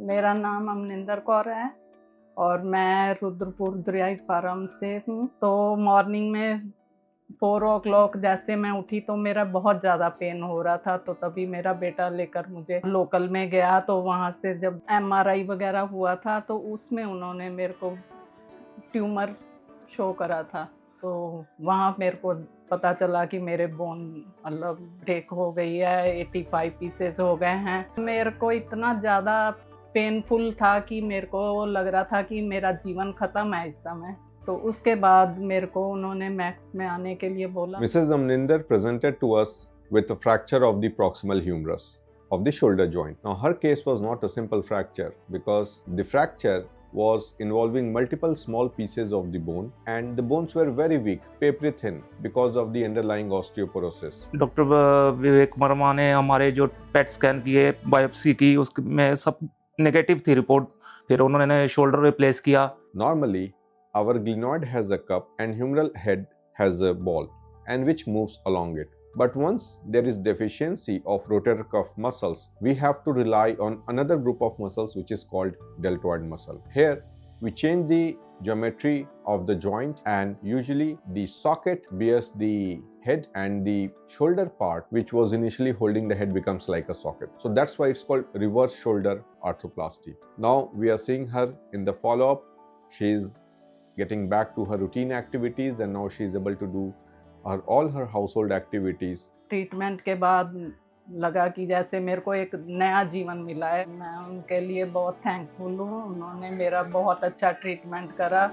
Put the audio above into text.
मेरा नाम अमनिंदर कौर है और मैं रुद्रपुर दरियाई फार्म से हूँ। तो मॉर्निंग में 4 ओ क्लॉक जैसे मैं उठी तो मेरा बहुत ज़्यादा पेन हो रहा था, तो तभी मेरा बेटा लेकर मुझे लोकल में गया। तो वहाँ से जब MRI वगैरह हुआ था तो उसमें उन्होंने मेरे को ट्यूमर शो करा था। तो वहाँ मेरे को पता चला कि मेरे बोन मतलब ब्रेक हो गई है, 85 पीसेस हो गए हैं। मेरे को इतना ज़्यादा पेनफुल था कि मेरे को लग रहा था कि मेरा जीवन ख़त्म है इस समय। तो उसके बाद मेरे को उन्होंने मैक्स में आने के लिए बोला। Mrs. Amninder presented to us with a fracture of the proximal humerus of the shoulder joint. Now, her case was not a simple fracture because the fracture was involving multiple small pieces of the bone and the bones were very weak, papery thin because of the underlying osteoporosis. Doctor Vivek Verma ने हमारे जो PET scan किए, biopsy की, उसमें सब negative थी report. फिर उन्होंने शोल्डर रिप्लेस किया। Normally, our glenoid has a cup and humeral head has a ball and which moves along it. But once there is deficiency of rotator cuff muscles, we have to rely on another group of muscles which is called deltoid muscle. Here, we change the geometry of the joint and usually the socket bears the head and the shoulder part which was initially holding the head becomes like a socket. So that's why it's called reverse shoulder arthroplasty. Now we are seeing her in the follow-up. She's getting back to her routine activities and now she is able to do all her household activities. Treatment के बाद लगा कि जैसे मेरे को एक नया जीवन मिला है। मैं उनके लिए बहुत थैंकफुल हूँ। उन्होंने मेरा बहुत अच्छा ट्रीटमेंट करा।